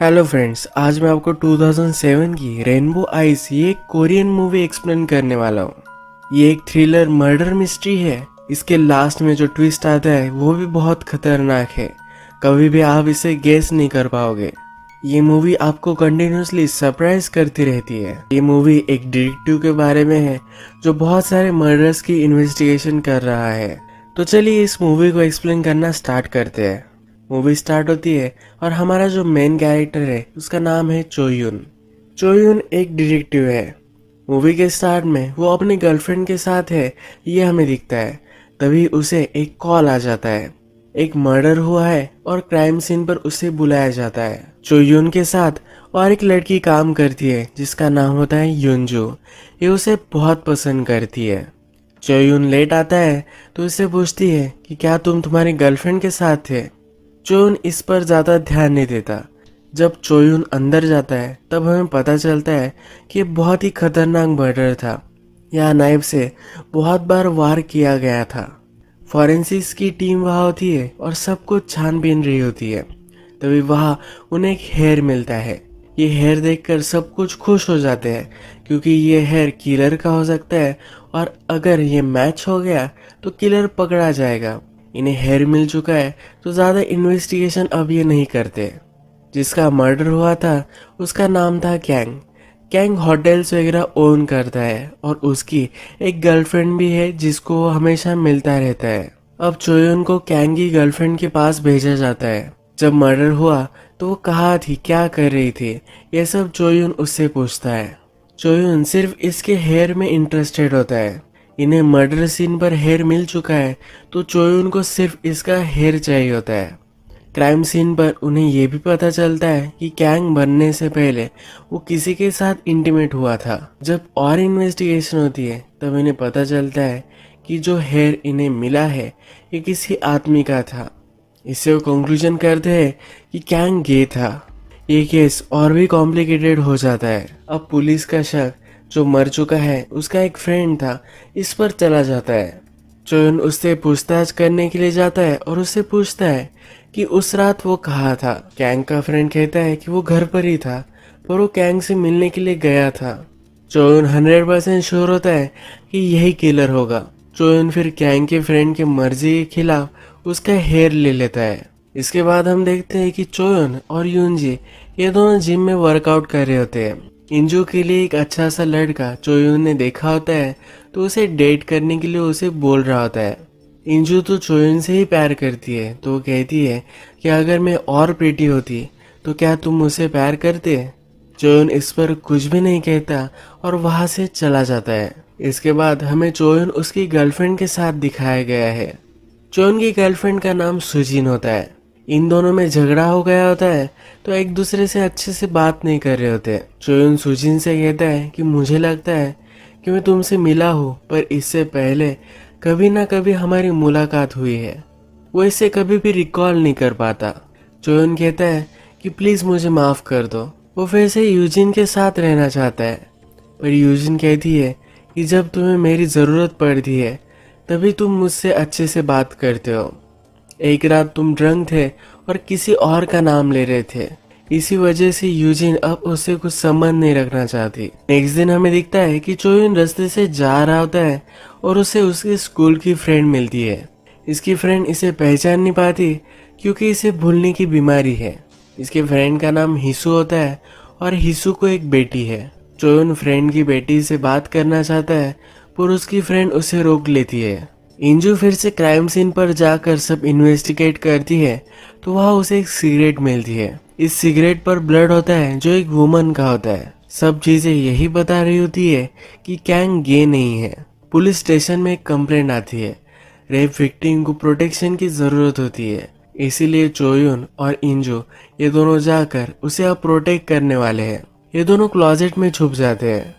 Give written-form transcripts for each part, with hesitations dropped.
Hello friends, आज मैं आपको 2007 की रेनबो आइस ये एक कोरियन मूवी एक्सप्लेन करने वाला हूँ। ये एक थ्रिलर मर्डर मिस्ट्री है। इसके लास्ट में जो ट्विस्ट आता है वो भी बहुत खतरनाक है। कभी भी आप इसे गेस नहीं कर पाओगे। ये मूवी आपको कंटिन्यूसली सरप्राइज करती रहती है। ये मूवी एक डिटेक्टिव के बारे में है जो बहुत सारे मर्डर्स की इन्वेस्टिगेशन कर रहा है। तो चलिए इस मूवी को एक्सप्लेन करना स्टार्ट करते हैं। मूवी स्टार्ट होती है और हमारा जो मेन कैरेक्टर है उसका नाम है चोयुन। चोयुन एक डिटेक्टिव है। मूवी के स्टार्ट में वो अपनी गर्लफ्रेंड के साथ है, ये हमें दिखता है। तभी उसे एक कॉल आ जाता है। एक मर्डर हुआ है और क्राइम सीन पर उसे बुलाया जाता है। चोयुन के साथ और एक लड़की काम करती है जिसका नाम होता है युनजू। ये उसे बहुत पसंद करती है। चोयुन लेट आता है तो उससे पूछती है कि क्या तुम तुम्हारी गर्लफ्रेंड के साथ थे। चोयुन इस पर ज़्यादा ध्यान नहीं देता। जब चोयुन अंदर जाता है तब हमें पता चलता है कि ये बहुत ही खतरनाक मर्डर था। यहाँ नाइफ से बहुत बार वार किया गया था। फॉरेंसिक्स की टीम वहाँ होती है और सब कुछ छानबीन रही होती है। तभी वहाँ उन्हें एक हेयर मिलता है। ये हेयर देखकर सब कुछ खुश हो जाते हैं क्योंकि ये हेयर किलर का हो सकता है और अगर ये मैच हो गया तो किलर पकड़ा जाएगा। इन्हें हेयर मिल चुका है तो ज़्यादा इन्वेस्टिगेशन अब ये नहीं करते। जिसका मर्डर हुआ था उसका नाम था कैंग। कैंग होटल्स वगैरह ओन करता है और उसकी एक गर्लफ्रेंड भी है जिसको वो हमेशा मिलता रहता है। अब चोयुन को कैंग की गर्लफ्रेंड के पास भेजा जाता है। जब मर्डर हुआ तो वो कहाँ थी, क्या कर रही थी, ये सब चोयुन उससे पूछता है। चोयुन सिर्फ इसके हेयर में इंटरेस्टेड होता है। इन्हें मर्डर सीन पर हेयर मिल चुका है तो चोयुन को सिर्फ इसका हेयर चाहिए होता है। क्राइम सीन पर उन्हें यह भी पता चलता है कि कैंग बनने से पहले वो किसी के साथ इंटीमेट हुआ था। जब और इन्वेस्टिगेशन होती है तब इन्हें पता चलता है कि जो हेयर इन्हें मिला है ये किसी आदमी का था। इससे वो कंक्लूजन करते हैं कि कैंग गे था। ये केस और भी कॉम्प्लिकेटेड हो जाता है। अब पुलिस का शक जो मर चुका है उसका एक फ्रेंड था इस पर चला जाता है। चोयुन उससे पूछताछ करने के लिए जाता है और उससे पूछता है कि उस रात वो कहाँ था। कैंग का फ्रेंड कहता है कि वो घर पर ही था पर वो कैंग से मिलने के लिए गया था। चोयुन 100% श्योर होता है कि यही किलर होगा। चोयुन फिर कैंग के फ्रेंड के मर्जी के खिलाफ उसका हेयर ले लेता है। इसके बाद हम देखते हैं कि चोयुन और यूनजी ये दोनों जिम में वर्कआउट कर रहे होते हैं। इंजू के लिए एक अच्छा सा लड़का चोयुन ने देखा होता है तो उसे डेट करने के लिए उसे बोल रहा होता है। इंजू तो चोयुन से ही प्यार करती है तो वो कहती है कि अगर मैं और प्रीटी होती तो क्या तुम मुझसे प्यार करते। चोयुन इस पर कुछ भी नहीं कहता और वहां से चला जाता है। इसके बाद हमें चोयुन उसकी गर्लफ्रेंड के साथ दिखाया गया है। चोयुन की गर्लफ्रेंड का नाम सुजिन होता है। इन दोनों में झगड़ा हो गया होता है तो एक दूसरे से अच्छे से बात नहीं कर रहे होते। चोयुन सुजिन से कहता है कि मुझे लगता है कि मैं तुमसे मिला हूँ पर इससे पहले कभी ना कभी हमारी मुलाकात हुई है। वो इसे कभी भी रिकॉल नहीं कर पाता। चोयुन कहता है कि प्लीज मुझे माफ कर दो। वो फिर से यूजिन के साथ रहना चाहता है पर यूजिन कहती है कि जब तुम्हें मेरी जरूरत पड़ती है तभी तुम मुझसे अच्छे से बात करते हो। एक रात तुम ड्रंक थे और किसी और का नाम ले रहे थे, इसी वजह से यूजिन अब उससे कुछ संबंध नहीं रखना चाहती। नेक्स्ट दिन हमें दिखता है कि चोयुन रास्ते से जा रहा होता है और उसे उसके स्कूल की फ्रेंड मिलती है। इसकी फ्रेंड इसे पहचान नहीं पाती क्योंकि इसे भूलने की बीमारी है। इसके फ्रेंड का नाम हिसू होता है और हिसू को एक बेटी है। चोयुन फ्रेंड की बेटी से बात करना चाहता है पर उसकी फ्रेंड उसे रोक लेती है। इंजू फिर से क्राइम सीन पर जाकर सब इन्वेस्टिगेट करती है तो वहाँ उसे एक सिगरेट मिलती है। इस सिगरेट पर ब्लड होता है जो एक वुमन का होता है। सब चीजें यही बता रही होती है कि कैंग गे नहीं है। पुलिस स्टेशन में एक कंप्लेंट आती है। रेप विक्टिम को प्रोटेक्शन की जरूरत होती है, इसीलिए चोयुन और इंजू ये दोनों जाकर उसे अब प्रोटेक्ट करने वाले हैं। ये दोनों क्लोजेट में छुप जाते हैं।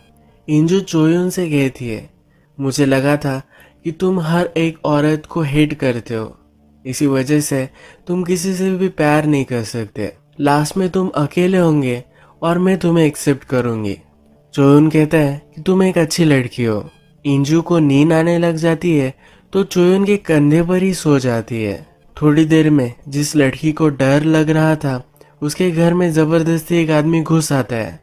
इंजू चोयुन से कहती है, मुझे लगा था कि तुम हर एक औरत को हेट करते हो, इसी वजह से तुम किसी से भी प्यार नहीं कर सकते। लास्ट में तुम अकेले होंगे और मैं तुम्हें एक्सेप्ट करूंगी। चोयुन कहता है कि तुम एक अच्छी लड़की हो। इंजू को नींद आने लग जाती है तो चोयुन के कंधे पर ही सो जाती है। थोड़ी देर में जिस लड़की को डर लग रहा था उसके घर में जबरदस्ती एक आदमी घुस आता है।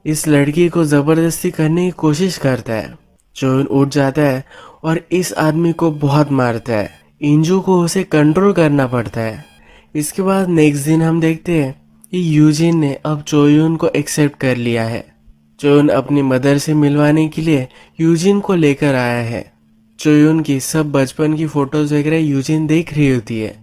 इस लड़की को जबरदस्ती करने की कोशिश करता है। चोयून उठ जाता है और इस आदमी को बहुत मारता है। इंजू को उसे कंट्रोल करना पड़ता है। इसके बाद नेक्स्ट दिन हम देखते हैं कि यूजिन ने अब चोयून को एक्सेप्ट कर लिया है। चोयून अपनी मदर से मिलवाने के लिए यूजिन को लेकर आया है। चोयून की सब बचपन की फोटोज वगैरह यूजिन देख रही होती है।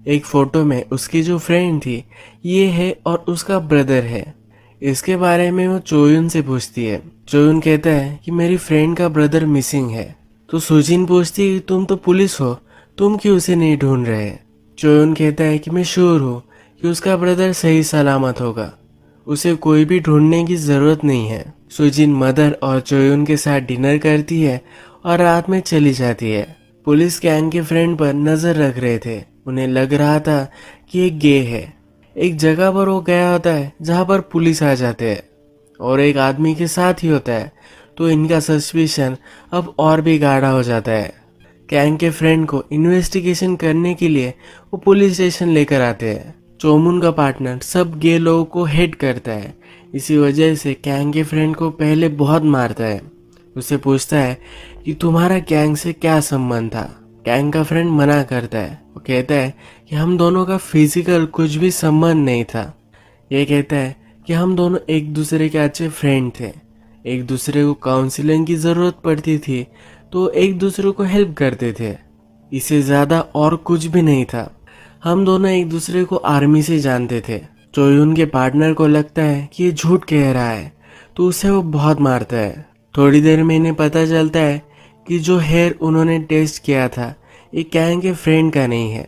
एक फोटो में उसकी जो फ्रेंड थी ये है और उसका ब्रदर है। इसके बारे में वो चोयून से पूछती है। चोयून कहता है कि मेरी फ्रेंड का ब्रदर मिसिंग है। तो सुजिन पूछती है तुम तो पुलिस हो, तुम क्यों उसे नहीं ढूंढ रहे। चोयून कहता है कि मैं श्योर हूँ कि उसका ब्रदर सही सलामत होगा, उसे कोई भी ढूंढने की जरूरत नहीं है। सुजिन मदर और चोयून के साथ डिनर करती है और रात में चली जाती है। पुलिस गैंग के फ्रेंड पर नजर रख रहे थे। उन्हें लग रहा था कि एक गे है। एक जगह पर वो गया होता है जहाँ पर पुलिस आ जाते हैं और एक आदमी के साथ ही होता है, तो इनका सस्पिशन अब और भी गाढ़ा हो जाता है। गैंग के फ्रेंड को इन्वेस्टिगेशन करने के लिए वो पुलिस स्टेशन लेकर आते हैं। चोमुन का पार्टनर सब गे लोगों को हेट करता है। इसी वजह से गैंग के फ्रेंड को पहले बहुत मारता है। उससे पूछता है कि तुम्हारा गैंग से क्या संबंध था। गैंग का फ्रेंड मना करता है। वो कहता है कि हम दोनों का फिजिकल कुछ भी संबंध नहीं था। ये कहता है कि हम दोनों एक दूसरे के अच्छे फ्रेंड थे। एक दूसरे को काउंसलिंग की ज़रूरत पड़ती थी तो एक दूसरे को हेल्प करते थे। इससे ज़्यादा और कुछ भी नहीं था। हम दोनों एक दूसरे को आर्मी से जानते थे। चोयून के पार्टनर को लगता है कि ये झूठ कह रहा है, तो उसे वो बहुत मारता है। थोड़ी देर में इन्हें पता चलता है कि जो हेयर उन्होंने टेस्ट किया था ये कैंग के फ्रेंड का नहीं है,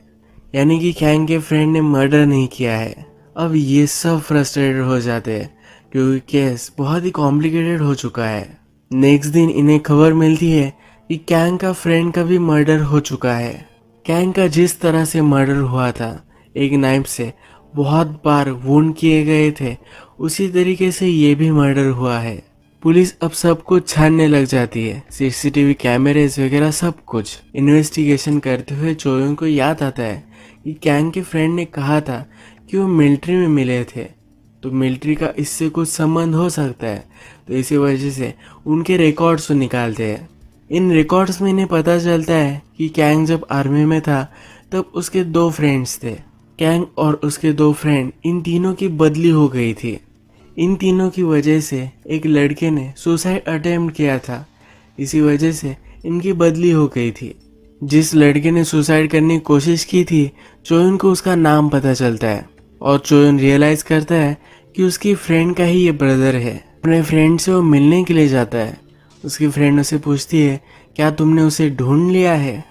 यानी कि कैंग के फ्रेंड ने मर्डर नहीं किया है। अब ये सब फ्रस्ट्रेटेड हो जाते हैं क्योंकि केस बहुत ही कॉम्प्लिकेटेड हो चुका है। नेक्स्ट दिन इन्हें खबर मिलती है कि कैंग का फ्रेंड का भी मर्डर हो चुका है। कैंग का जिस तरह से मर्डर हुआ था, एक नाइफ से बहुत बार वुंड किए गए थे, उसी तरीके से ये भी मर्डर हुआ है। पुलिस अब सब कुछ छानने लग जाती है, सीसीटीवी कैमरेज वगैरह सब कुछ। इन्वेस्टिगेशन करते हुए चोयून को याद आता है कि कैंग के फ्रेंड ने कहा था कि वो मिलिट्री में मिले थे, तो मिलिट्री का इससे कुछ संबंध हो सकता है। तो इसी वजह से उनके रिकॉर्ड्स को निकालते हैं। इन रिकॉर्ड्स में इन्हें पता चलता है कि कैंग जब आर्मी में था तब उसके 2 फ्रेंड्स थे। कैंग और उसके 2 फ्रेंड, इन तीनों की बदली हो गई थी। इन तीनों की वजह से एक लड़के ने सुसाइड अटेम्प्ट किया था, इसी वजह से इनकी बदली हो गई थी। जिस लड़के ने सुसाइड करने की कोशिश की थी, चोयून को उसका नाम पता चलता है और चोयून रियलाइज करता है कि उसकी फ्रेंड का ही ये ब्रदर है। अपने फ्रेंड से वो मिलने के लिए जाता है। उसकी फ्रेंड उसे पूछती है क्या तुमने उसे ढूंढ लिया है।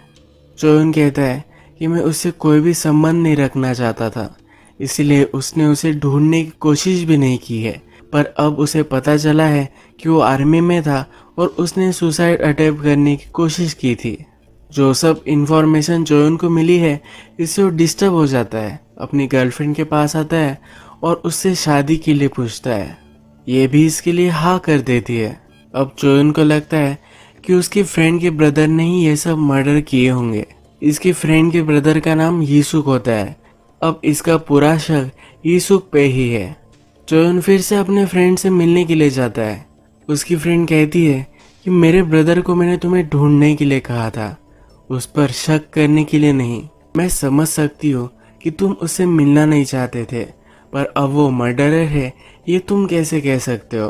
चोयून कहता है कि मैं उससे कोई भी संबंध नहीं रखना चाहता था, इसलिए उसने उसे ढूंढने की कोशिश भी नहीं की है। पर अब उसे पता चला है कि वो आर्मी में था और उसने सुसाइड अटेम्प्ट करने की कोशिश की थी। जो सब इंफॉर्मेशन चोयून को मिली है, इससे वो डिस्टर्ब हो जाता है। अपनी गर्लफ्रेंड के पास आता है और उससे शादी के लिए पूछता है। ये भी इसके लिए हाँ कर देती है। अब चोयून को लगता है कि उसकी फ्रेंड के ब्रदर ने ही ये सब मर्डर किए होंगे। इसकी फ्रेंड के ब्रदर का नाम यीसुक होता है। अब इसका पूरा शक यीसुक पे ही है। चोयून फिर से अपने फ्रेंड से मिलने के लिए जाता है। उसकी फ्रेंड कहती है कि मेरे ब्रदर को मैंने तुम्हें ढूंढने के लिए कहा था, उस पर शक करने के लिए नहीं। मैं समझ सकती हूँ कि तुम उससे मिलना नहीं चाहते थे, पर अब वो मर्डरर है, ये तुम कैसे कह सकते हो।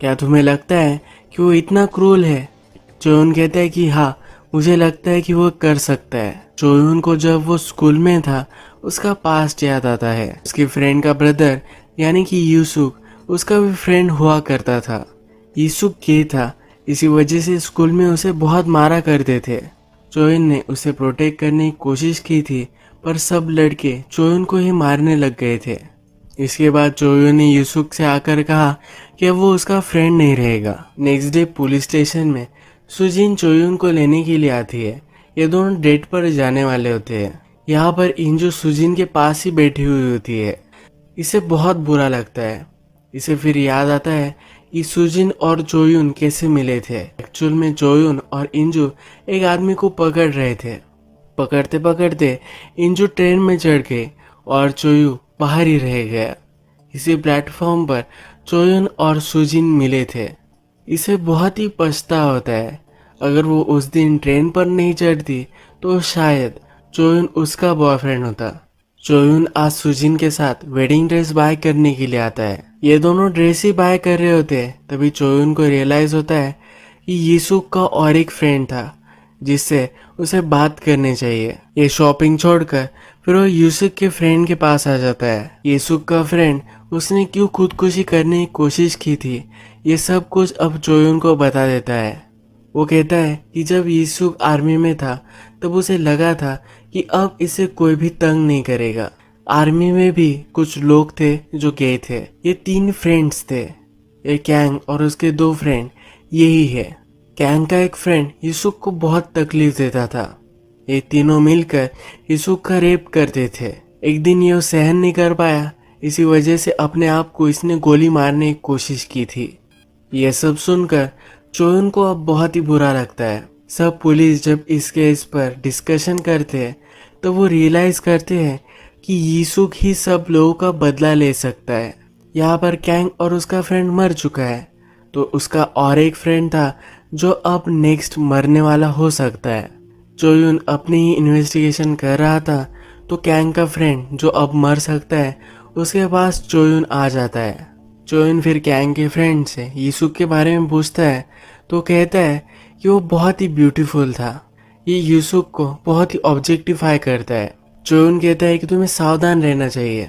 क्या तुम्हें लगता है कि वो इतना क्रूल है। चोयून कहता है कि हाँ, मुझे लगता है कि वो कर सकता है। चोयून को जब वो स्कूल में था उसका पास्ट याद आता है। उसकी फ्रेंड का ब्रदर यानी कि यूसुक, उसका भी फ्रेंड हुआ करता था। यूसुक गे था, इसी वजह से स्कूल में उसे बहुत मारा करते थे। चोयून ने उसे प्रोटेक्ट करने की कोशिश की थी, पर सब लड़के चोयून को ही मारने लग गए थे। इसके बाद चोयून ने यूसुक से आकर कहा कि वो उसका फ्रेंड नहीं रहेगा। नेक्स्ट डे पुलिस स्टेशन में सुजिन चोयून को लेने के लिए आती है। ये दोनों डेट पर जाने वाले होते हैं। यहाँ पर इंजू सुजिन के पास ही बैठी हुई होती है। इसे बहुत बुरा लगता है। इसे फिर याद आता है कि सुजिन और चोयून कैसे मिले थे। एक्चुअल में चोयून और इंजू एक आदमी को पकड़ रहे थे। पकड़ते पकड़ते इंजू ट्रेन में चढ़ गए और चोयू बाहर ही रह गया। इसी प्लेटफॉर्म पर चोयुन और सुजिन मिले थे। इसे बहुत ही पछता होता है। अगर वो उस दिन ट्रेन पर नहीं चढ़ती तो शायद चोयुन उसका बॉयफ्रेंड होता। चोयुन आज सुजिन के साथ वेडिंग ड्रेस बाय करने के लिए आता है। ये दोनों ड्रेस ही बाय कर रहे होते हैं, तभी चोयुन को रियलाइज होता है कि यीसुक का और एक फ्रेंड था जिससे उसे बात करनी चाहिए। ये शॉपिंग छोड़कर फिर वो यूसुक के फ्रेंड के पास आ जाता है। यीसुक का फ्रेंड उसने क्यों खुदकुशी करने की कोशिश की थी ये सब कुछ अब चोयुन को बता देता है। वो कहता है कि जब यीसुक आर्मी में था तब उसे लगा था कि अब इसे कोई भी तंग नहीं करेगा। आर्मी में भी कुछ लोग थे जो गए थे। ये 3 फ्रेंड्स थे, ये कैंग और उसके 2 फ्रेंड यही है। कैंग का एक फ्रेंड यीसुक को बहुत तकलीफ देता था। ये तीनों मिलकर यीसुक का रेप करते थे। एक दिन ये सहन नहीं कर पाया, इसी वजह से अपने आप को इसने गोली मारने की कोशिश की थी। यह सब सुनकर चोयुन को अब बहुत ही बुरा लगता है। सब पुलिस जब इस केस पर डिस्कशन करते हैं तो वो रियलाइज करते हैं कि यीसुक ही सब लोगों का बदला ले सकता है। यहाँ पर कैंग और उसका फ्रेंड मर चुका है, तो उसका और एक फ्रेंड था जो अब नेक्स्ट मरने वाला हो सकता है। चोयुन अपनी ही इन्वेस्टिगेशन कर रहा था तो कैंग का फ्रेंड जो अब मर सकता है उसके पास चोयुन आ जाता है। चोयुन फिर कैंग के फ्रेंड से यीसुक के बारे में पूछता है तो कहता है कि वो बहुत ही ब्यूटीफुल था। ये यीसुक को बहुत ही ऑब्जेक्टिफाई करता है। चोयुन कहता है कि तुम्हें सावधान रहना चाहिए,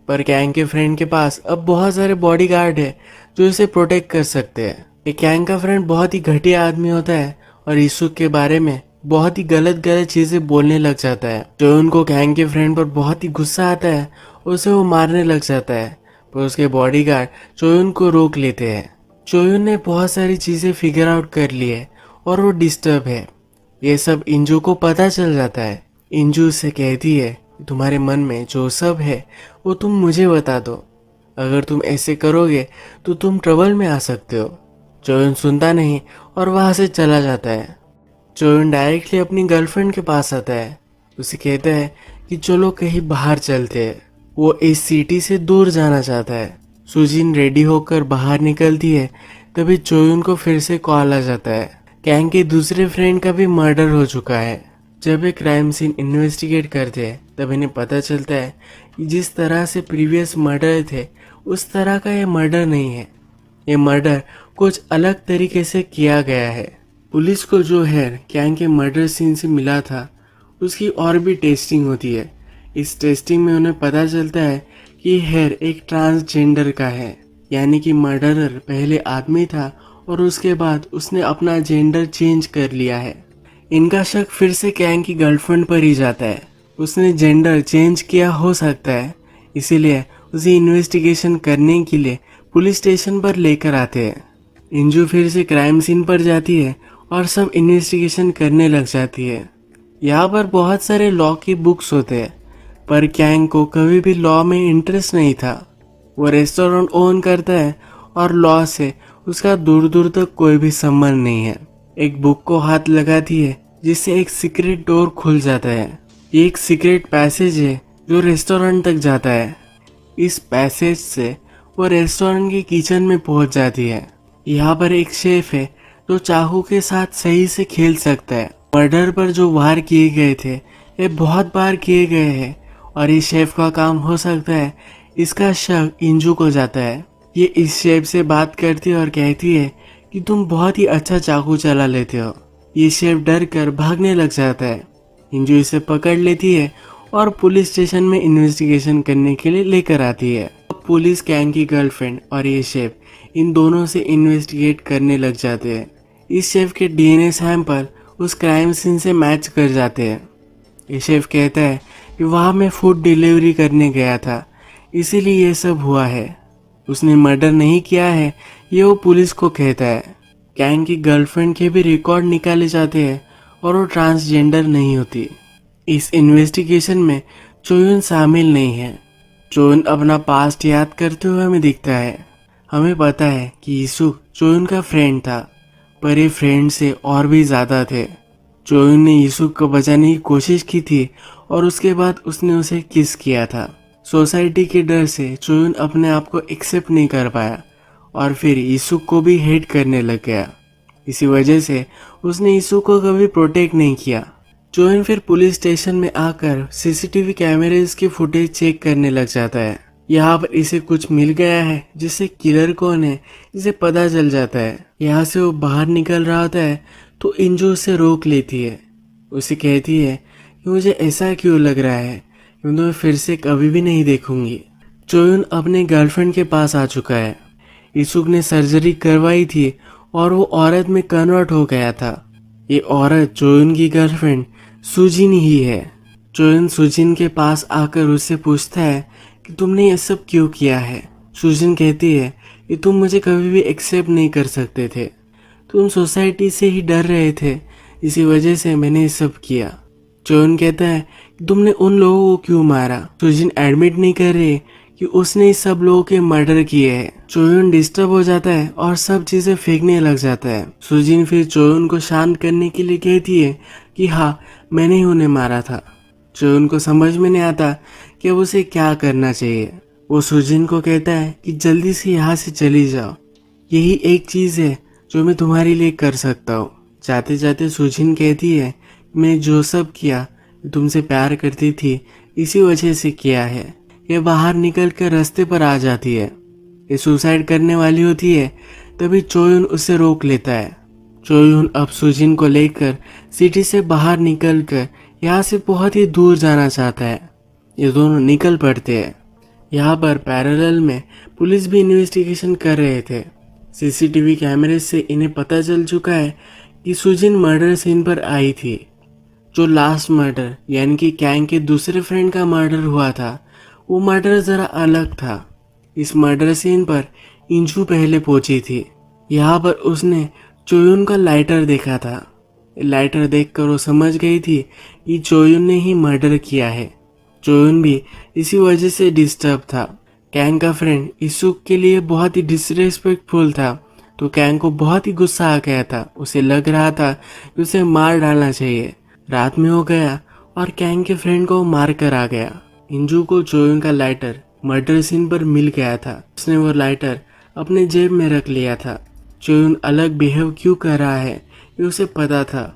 पर कैंग के फ्रेंड के पास अब बहुत सारे बॉडीगार्ड है जो इसे प्रोटेक्ट कर सकते हैं। ये कैंग का फ्रेंड बहुत ही घटिया आदमी होता है और यीसुक के बारे में बहुत ही गलत गलत चीजें बोलने लग जाता है। चोयुन को कैंग के फ्रेंड पर बहुत ही गुस्सा आता है, उसे वो मारने लग जाता है, पर उसके बॉडीगार्ड चोयुन को रोक लेते हैं। चोयुन ने बहुत सारी चीजें फिगर आउट कर ली है और वो डिस्टर्ब है। ये सब इंजू को पता चल जाता है। इंजू से कहती है तुम्हारे मन में जो सब है वो तुम मुझे बता दो, अगर तुम ऐसे करोगे तो तुम ट्रबल में आ सकते हो। चोयुन सुनता नहीं और वहां से चला जाता है। चोयुन डायरेक्टली अपनी गर्लफ्रेंड के पास आता है। उसे कहता है कि चलो कहीं बाहर चलते हैं। वो इस सिटी से दूर जाना चाहता है। सुजिन रेडी होकर बाहर निकलती है, तभी चोयुन को फिर से कॉल आ जाता है। कैंग के दूसरे फ्रेंड का भी मर्डर हो चुका है। जब एक क्राइम सीन इन्वेस्टिगेट करते हैं तब इन्हें पता चलता है कि जिस तरह से प्रीवियस मर्डर थे उस तरह का ये मर्डर नहीं है। ये मर्डर कुछ अलग तरीके से किया गया है। पुलिस को जो हेयर कैंग के मर्डर सीन से मिला था उसकी और भी टेस्टिंग होती है। इस टेस्टिंग में उन्हें पता चलता है कि हेयर एक ट्रांसजेंडर का है, यानी कि मर्डरर पहले आदमी था और उसके बाद उसने अपना जेंडर चेंज कर लिया है। इनका शक फिर से कैंग की गर्लफ्रेंड पर ही जाता है। उसने जेंडर चेंज किया हो सकता है, इसीलिए उसे इन्वेस्टिगेशन करने के लिए पुलिस स्टेशन पर लेकर आते हैं। इंजू फिर से क्राइम सीन पर जाती है और सब इन्वेस्टिगेशन करने लग जाती है। यहाँ पर बहुत सारे लॉ की बुक्स होते हैं, पर कैंग को कभी भी लॉ में इंटरेस्ट नहीं था। वो रेस्टोरेंट ओन करता है और लॉ से उसका दूर दूर तक कोई भी संबंध नहीं है। एक बुक को हाथ लगाती है जिससे एक सीक्रेट डोर खुल जाता है। ये एक सीक्रेट पैसेज है जो रेस्टोरेंट तक जाता है। इस पैसेज से वो रेस्टोरेंट के किचन में पहुंच जाती है। यहाँ पर एक शेफ है जो चाकू के साथ सही से खेल सकता है। मर्डर पर जो वार किए गए थे ये बहुत बार किए गए हैं और इस शेफ का काम हो सकता है। इसका शक इंजू को जाता है। ये इस शेफ से बात करती है और कहती है कि तुम बहुत ही अच्छा चाकू चला लेते हो। ये शेफ डर कर भागने लग जाता है। इंजू इसे पकड़ लेती है और पुलिस स्टेशन में इन्वेस्टिगेशन करने के लिए लेकर आती है। पुलिस कैंग की गर्लफ्रेंड और ये शेफ इन दोनों से इन्वेस्टिगेट करने लग जाते हैं। इस शेफ के डीएनए सैंपल उस क्राइम सीन से मैच कर जाते हैं। ये शेफ कहता है कि वहाँ मैं फूड डिलीवरी करने गया था, इसीलिए ये सब हुआ है। उसने मर्डर नहीं किया है, ये वो पुलिस को कहता है। कैंग की गर्लफ्रेंड के भी रिकॉर्ड निकाले जाते हैं और वो ट्रांसजेंडर नहीं होती। इस इन्वेस्टिगेशन में चोयुन शामिल नहीं है। चोयुन अपना पास्ट याद करते हुए हमें दिखता है। हमें पता है कि यीसुक चोयुन का फ्रेंड था, पर ये फ्रेंड से और भी ज्यादा थे। चोयुन ने यीसुक को बचाने की कोशिश की थी और उसके बाद उसने उसे किस किया था। सोसाइटी के डर से चोयुन अपने आप को एक्सेप्ट नहीं कर पाया और फिर इसुक को भी हेट करने लग गया। इसी वजह से उसने इसुक को कभी प्रोटेक्ट नहीं किया। चोयुन फिर पुलिस स्टेशन में आकर सीसीटीवी कैमरेज की फुटेज चेक करने लग जाता है। यहाँ पर इसे कुछ मिल गया है जिससे किलर कौन है इसे पता चल जाता है। यहाँ से वो बाहर निकल रहा होता है तो इंजू उसे रोक लेती है। उसे कहती है कि मुझे ऐसा क्यों लग रहा है कि मैं फिर से कभी भी नहीं देखूंगी। चोयुन अपने गर्लफ्रेंड के पास आ चुका है। इसुक ने सर्जरी करवाई थी और वो औरत में कन्वर्ट हो गया था। ये औरत चोयुन की गर्लफ्रेंड सुजिन ही है। चोयुन सुजिन के पास आकर उससे पूछता है कि तुमने ये सब क्यों किया है। सुजिन कहती है कि तुम मुझे कभी भी एक्सेप्ट नहीं कर सकते थे, तुम सोसाइटी से ही डर रहे थे, इसी वजह से मैंने ये सब किया। चोयुन कहता है कि तुमने उन लोगों को क्यों मारा। सुजिन एडमिट नहीं कर रही कि उसने इस सब लोगों के मर्डर किए हैं। चोयुन डिस्टर्ब हो जाता है और सब चीजें फेंकने लग जाता है। सुजिन फिर चोयुन को शांत करने के लिए कहती है कि हाँ, मैंने ही उन्हें मारा था। चोयुन को समझ में नहीं आता कि अब उसे क्या करना चाहिए। वो सुजिन को कहता है कि जल्दी से यहाँ से चली जाओ, यही एक चीज है जो मैं तुम्हारे लिए कर सकता हूँ। जाते जाते सुजिन कहती है मैं जो सब किया, तुमसे प्यार करती थी, इसी वजह से किया है। ये बाहर निकल कर रास्ते पर आ जाती है। ये सुसाइड करने वाली होती है, तभी चोयुन उसे रोक लेता है। चोयुन अब सुजिन को लेकर सिटी से बाहर निकलकर यहाँ से बहुत ही दूर जाना चाहता है। ये दोनों निकल पड़ते हैं। यहाँ पर पैरेलल में पुलिस भी इन्वेस्टिगेशन कर रहे थे। सीसीटीवी कैमरे से इन्हें पता चल चुका है कि सुजिन मर्डर सीन पर आई थी। जो लास्ट मर्डर यानी कि कैंग के दूसरे फ्रेंड का मर्डर हुआ था, वो मर्डर जरा अलग था। इस मर्डर सीन पर इंजू पहले पहुंची थी। यहाँ पर उसने चोयुन का लाइटर देखा था। लाइटर देखकर वो समझ गई थी कि चोयुन ने ही मर्डर किया है। चोयुन भी इसी वजह से डिस्टर्ब था। कैंग का फ्रेंड इसुक के लिए बहुत ही डिसरेस्पेक्टफुल था, तो कैंग को बहुत ही गुस्सा आ गया था। उसे लग रहा था कि उसे मार डालना चाहिए। रात में हो गया और कैंग के फ्रेंड को मार कर आ गया। इंजू को चोयुन का लाइटर मर्डर सीन पर मिल गया था। उसने वो लाइटर अपने जेब में रख लिया था। चोयुन अलग बिहेव क्यों कर रहा है ये उसे पता था,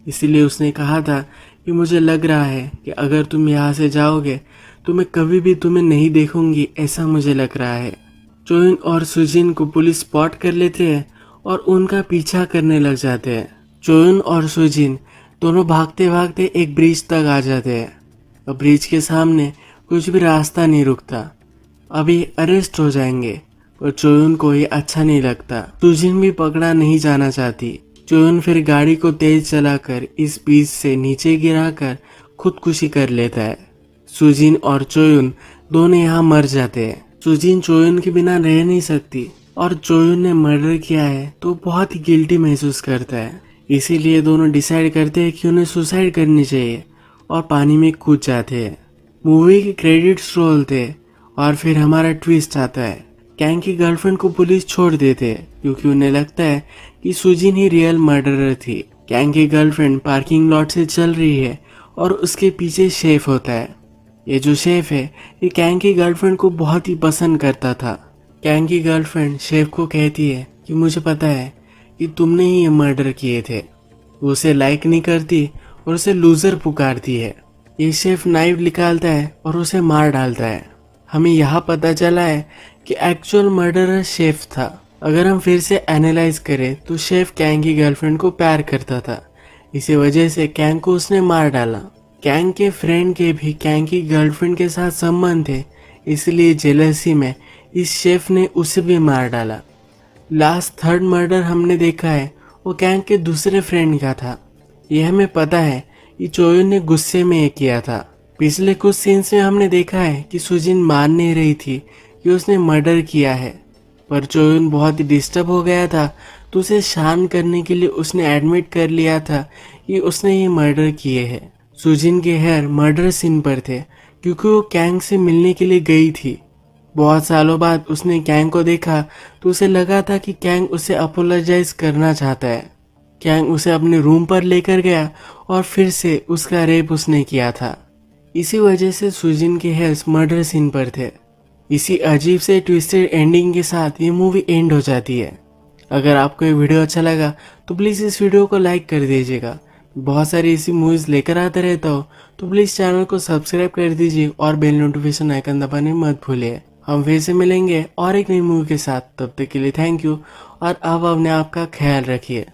इसीलिए उसने कहा था कि मुझे लग रहा है कि अगर तुम यहाँ से जाओगे तो मैं कभी भी तुम्हें नहीं देखूंगी, ऐसा मुझे लग रहा है। चोयुन और सुजिन को पुलिस स्पॉट कर लेते हैं और उनका पीछा करने लग जाते हैं। चोयुन और सुजिन दोनों भागते भागते एक ब्रिज तक आ जाते हैं। अब ब्रिज के सामने कुछ भी रास्ता नहीं रुकता, अभी अरेस्ट हो जाएंगे। और चोयुन को ये अच्छा नहीं लगता। सुजिन भी पकड़ा नहीं जाना चाहती। चोयुन फिर गाड़ी को तेज चलाकर इस ब्रिज से नीचे गिराकर खुदकुशी कर लेता है। सुजिन और चोयुन दोनों यहाँ मर जाते हैं। सुजिन चोयुन के बिना रह नहीं सकती और चोयुन ने मर्डर किया है तो बहुत ही गिल्टी महसूस करता है। इसीलिए दोनों डिसाइड करते हैं कि उन्हें सुसाइड करनी चाहिए और पानी में कूद जाते हैं। मूवी के क्रेडिट्स रोल थे और फिर हमारा ट्विस्ट आता है। कैंग की गर्लफ्रेंड को पुलिस छोड़ देते हैं क्योंकि उन्हें लगता है कि सुजिन ही रियल मर्डरर थी। कैंग की गर्लफ्रेंड पार्किंग लॉट से चल रही है और उसके पीछे शेफ होता है। ये जो शेफ है ये कैंग की गर्लफ्रेंड को बहुत ही पसंद करता था। कैंग की गर्लफ्रेंड शेफ को कहती है कि मुझे पता है कि तुमने ही ये मर्डर किए थे। वो उसे लाइक नहीं करती और उसे लूजर पुकारती है। ये शेफ नाइफ निकालता है और उसे मार डालता है। हमें यहाँ पता चला है कि एक्चुअल मर्डरर शेफ था। अगर हम फिर से एनालाइज करें तो शेफ कैंग की गर्लफ्रेंड को प्यार करता था, इसी वजह से कैंग को उसने मार डाला। कैंग के फ्रेंड के भी कैंग की गर्लफ्रेंड के साथ संबंध थे, इसलिए जेलसी में इस शेफ ने उसे भी मार डाला। लास्ट थर्ड मर्डर हमने देखा है वो कैंग के दूसरे फ्रेंड का था। यह हमें पता है कि चोयुन ने गुस्से में ये किया था। पिछले कुछ सीन्स में हमने देखा है कि सुजिन मान नहीं रही थी कि उसने मर्डर किया है, पर चोयुन बहुत ही डिस्टर्ब हो गया था तो उसे शांत करने के लिए उसने एडमिट कर लिया था कि उसने ये मर्डर किए हैं। सुजिन के हेयर मर्डर सीन पर थे क्योंकि वो कैंग से मिलने के लिए गई थी। बहुत सालों बाद उसने कैंग को देखा तो उसे लगा था कि कैंग उसे अपोलोजाइज करना चाहता है। कैंग उसे अपने रूम पर लेकर गया और फिर से उसका रेप उसने किया था। इसी वजह से सुजिन के हेल्स मर्डर सीन पर थे। इसी अजीब से ट्विस्टेड एंडिंग के साथ ये मूवी एंड हो जाती है। अगर आपको ये वीडियो अच्छा लगा तो प्लीज़ इस वीडियो को लाइक कर दीजिएगा। बहुत सारी ऐसी मूवीज़ लेकर आता रहता हूँ, तो प्लीज़ चैनल को सब्सक्राइब कर दीजिए और बेल नोटिफिकेशन आइकन दबाने मत भूलिए। हम फिर से मिलेंगे और एक नई मूवी के साथ। तब तक के लिए थैंक यू और अब अपने आप का ख्याल रखिए।